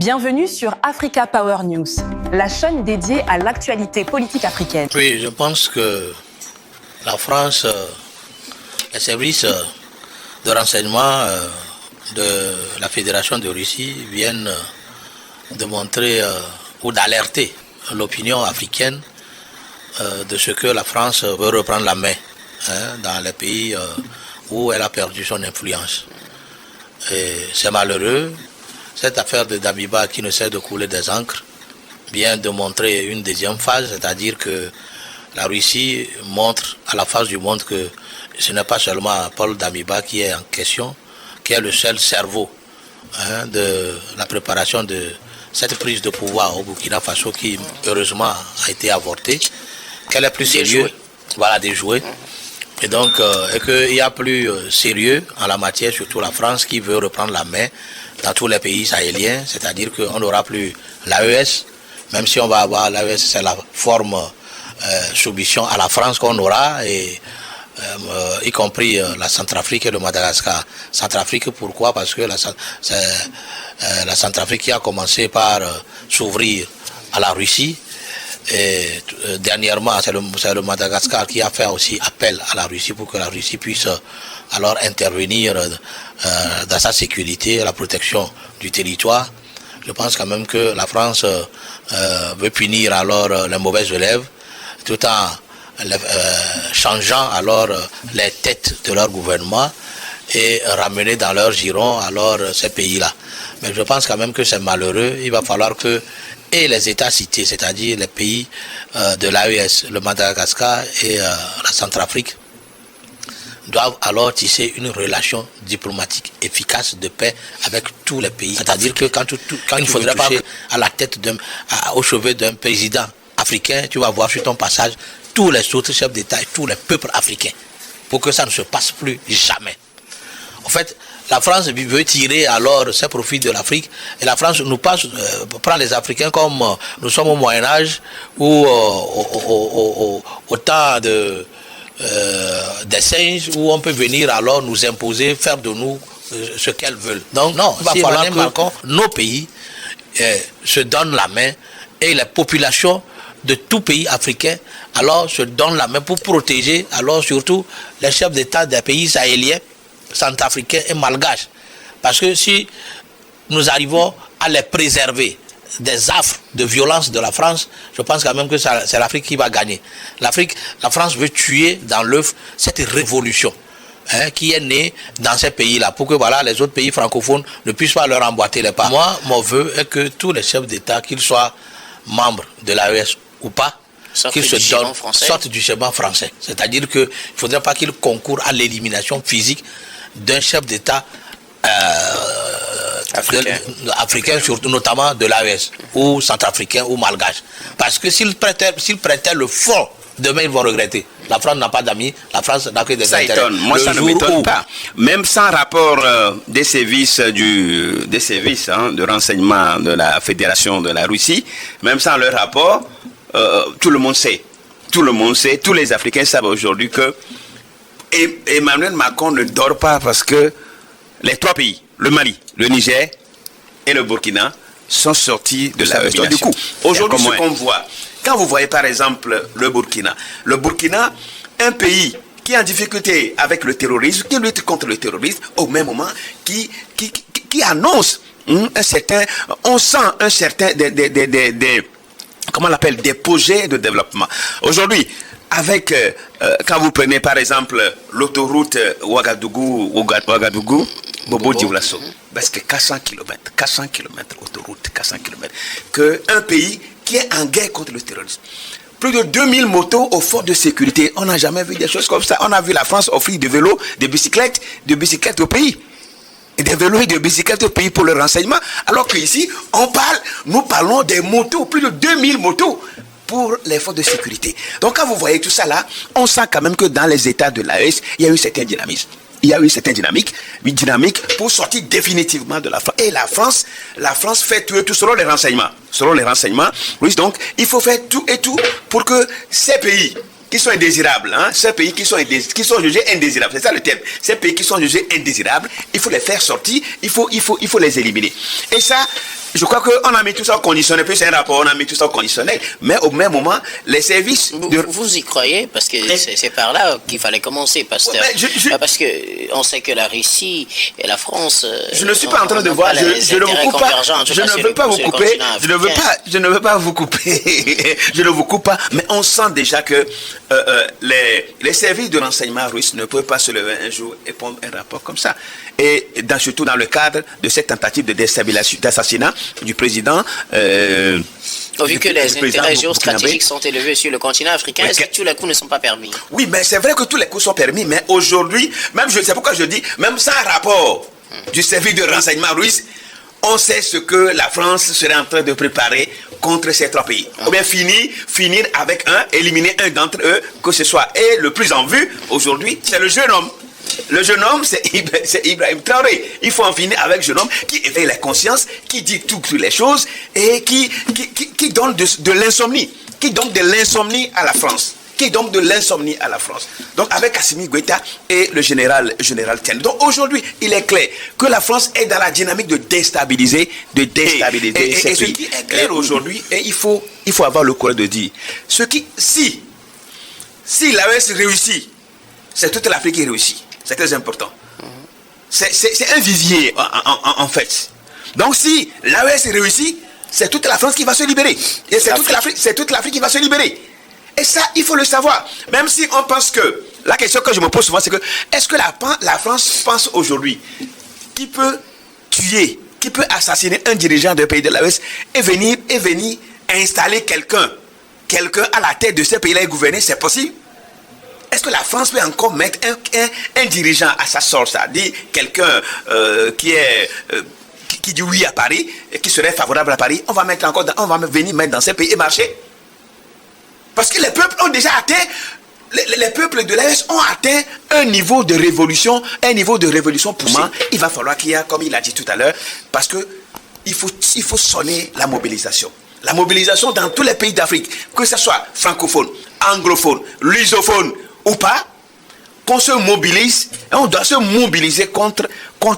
Bienvenue sur Africa Power News, la chaîne dédiée à l'actualité politique africaine. Oui, je pense que la France, les services de renseignement de la Fédération de Russie viennent de montrer ou d'alerter l'opinion africaine de ce que la France veut reprendre la main dans les pays où elle a perdu son influence. Et c'est malheureux. Cette affaire de Damiba qui ne cesse de couler des encres vient de montrer une deuxième phase, c'est-à-dire que la Russie montre à la face du monde que ce n'est pas seulement Paul Damiba qui est en question, qui est le seul cerveau de la préparation de cette prise de pouvoir au Burkina Faso qui heureusement a été avortée, qu'elle est plus sérieuse, voilà, déjouée. Et donc, et qu'il y a plus sérieux en la matière, surtout la France qui veut reprendre la main dans tous les pays sahéliens, c'est-à-dire qu'on n'aura plus l'AES, même si on va avoir l'AES, c'est la forme soumission à la France qu'on aura, et y compris la Centrafrique et le Madagascar. Centrafrique, pourquoi? Parce que la Centrafrique qui a commencé par s'ouvrir à la Russie, et dernièrement, c'est le Madagascar qui a fait aussi appel à la Russie pour que la Russie puisse alors intervenir dans sa sécurité, la protection du territoire. Je pense quand même que la France veut punir alors les mauvais élèves tout en changeant alors les têtes de leur gouvernement et ramener dans leur giron alors ces pays-là. Mais je pense quand même que c'est malheureux. Il va falloir que et les États cités, c'est-à-dire les pays de l'AES, le Madagascar et la Centrafrique, doivent alors tisser une relation diplomatique efficace de paix avec tous les pays. C'est-à-dire que quand il ne faudrait pas à la tête au chevet d'un président africain, tu vas voir sur ton passage tous les autres chefs d'État et tous les peuples africains, pour que ça ne se passe plus jamais. En fait, la France veut tirer alors ses profits de l'Afrique, et la France nous prend les Africains comme nous sommes au Moyen-Âge ou au temps des singes, où on peut venir alors nous imposer, faire de nous ce qu'elles veulent. Donc non, il va falloir que nos pays se donnent la main, et les populations de tout pays africain alors se donnent la main pour protéger alors surtout les chefs d'État des pays sahéliens, centrafricains et malgaches. Parce que si nous arrivons à les préserver des affres de violence de la France, je pense quand même que c'est l'Afrique qui va gagner. La France veut tuer dans l'œuf cette révolution qui est née dans ces pays-là, pour que voilà, les autres pays francophones ne puissent pas leur emboîter les pas. Moi, mon vœu est que tous les chefs d'État, qu'ils soient membres de l'AES ou pas, qu'ils se donnent, sortent du schéma français. C'est-à-dire qu'il ne faudrait pas qu'ils concourent à l'élimination physique d'un chef d'État africain, surtout notamment de l'AES, ou centrafricain ou malgache. Parce que s'ils prêtaient le fond, demain ils vont regretter. La France n'a pas d'amis, la France n'a que des intérêts. Moi, ça ne m'étonne pas. Même sans rapport des services de renseignement de la Fédération de la Russie, même sans leur rapport, tout le monde sait, tous les Africains savent aujourd'hui que Emmanuel Macron ne dort pas, parce que les trois pays, le Mali, le Niger et le Burkina, sont sortis de la domination. Du coup, aujourd'hui, ce qu'on voit, quand vous voyez par exemple le Burkina, un pays qui est en difficulté avec le terrorisme, qui lutte contre le terrorisme, au même moment qui annonce un certain comment on l'appelle, des projets de développement. Aujourd'hui, avec, quand vous prenez par exemple l'autoroute Ouagadougou, Bobo Dioulasso, parce que 400 km autoroute, 400 km, qu'un pays qui est en guerre contre le terrorisme. Plus de 2000 motos au fort de sécurité. On n'a jamais vu des choses comme ça. On a vu la France offrir des vélos, des bicyclettes au pays. Et des vélos et des bicyclettes au pays pour le renseignement. Alors qu'ici, nous parlons des motos, plus de 2000 motos pour les forces de sécurité. Donc quand vous voyez tout ça là, on sent quand même que dans les États de l'AES, il y a eu certain dynamisme. Il y a eu cette dynamique pour sortir définitivement de la France. Et la France fait tout selon les renseignements. Oui, donc il faut faire tout et tout pour que ces pays qui sont indésirables, ces pays qui sont jugés indésirables, c'est ça le terme. Ces pays qui sont jugés indésirables, il faut les faire sortir, il faut les éliminer. Et ça, je crois qu'on a mis tout ça conditionnel, puis c'est un rapport, on a mis tout ça conditionnel, mais au même moment, les services... Vous y croyez? Parce que c'est par là qu'il fallait commencer, Pasteur. Parce que on sait que la Russie et la France... Je ne suis pas en train de voir, je ne vous coupe pas, je ne veux pas vous couper, je ne veux pas vous couper, je ne vous coupe pas, mais on sent déjà que les services de renseignement russes ne peuvent pas se lever un jour et prendre un rapport comme ça. Et surtout dans le cadre de cette tentative de déstabilisation, d'assassinat du président. Vu que les intérêts géostratégiques sont élevés sur le continent africain, est-ce que tous les coups ne sont pas permis? Oui, mais c'est vrai que tous les coups sont permis, mais aujourd'hui, c'est pourquoi je dis, même sans rapport du service de renseignement russe, on sait ce que la France serait en train de préparer contre ces trois pays. Ou bien finir avec éliminer un d'entre eux, que ce soit. Et le plus en vue, aujourd'hui, c'est le jeune homme. Le jeune homme, c'est Ibrahim Traoré. Il faut en finir avec le jeune homme qui éveille la conscience, qui dit toutes les choses et qui donne de l'insomnie. Qui donne de l'insomnie à la France. Donc avec Assimi Goïta et le général Tiani. Donc aujourd'hui, il est clair que la France est dans la dynamique de déstabiliser ces pays. Et ce qui est clair aujourd'hui, et il faut avoir le courage de dire, si l'AES réussit, c'est toute l'Afrique qui réussit. C'est très important. C'est un vivier en fait. Donc si l'AES réussit, c'est toute la France qui va se libérer. Et c'est toute l'Afrique qui va se libérer. Et ça, il faut le savoir. Même si on pense que, la question que je me pose souvent, c'est que, est-ce que la France pense aujourd'hui qu'il peut tuer, qu'il peut assassiner un dirigeant d'un pays de l'AES et venir installer quelqu'un à la tête de ce pays-là et gouverner, c'est possible? Est-ce que la France peut encore mettre un dirigeant à sa sorte, c'est-à-dire quelqu'un qui dit oui à Paris, et qui serait favorable à Paris, on va venir mettre dans ces pays et marcher? Parce que les peuples ont déjà atteint, les peuples de l'Est ont atteint un niveau de révolution poussant. Il va falloir qu'il y ait, comme il a dit tout à l'heure, parce que il faut sonner la mobilisation. La mobilisation dans tous les pays d'Afrique, que ce soit francophone, anglophone, lusophone ou pas, qu'on se mobilise, on doit se mobiliser contre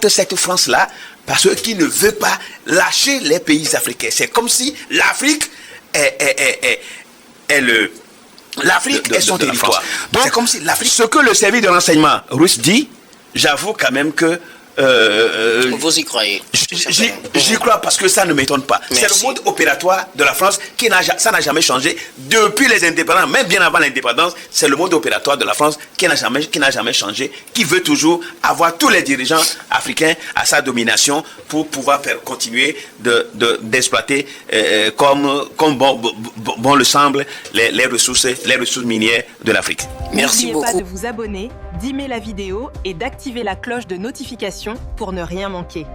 cette France-là, parce qu'il ne veut pas lâcher les pays africains. C'est comme si l'Afrique l'Afrique est son territoire. Donc, c'est comme si l'Afrique... Ce que le service de renseignement russe dit, j'avoue quand même que... vous y croyez? J'y crois parce que ça ne m'étonne pas. C'est le mode opératoire de la France ça n'a jamais changé depuis les indépendances, même bien avant l'indépendance. C'est le mode opératoire de la France qui n'a jamais changé, qui veut toujours avoir tous les dirigeants africains à sa domination pour pouvoir continuer d'exploiter comme bon le semble les ressources minières de l'Afrique. Merci beaucoup. N'oubliez pas de vous abonner, d'aimer la vidéo et d'activer la cloche de notification pour ne rien manquer.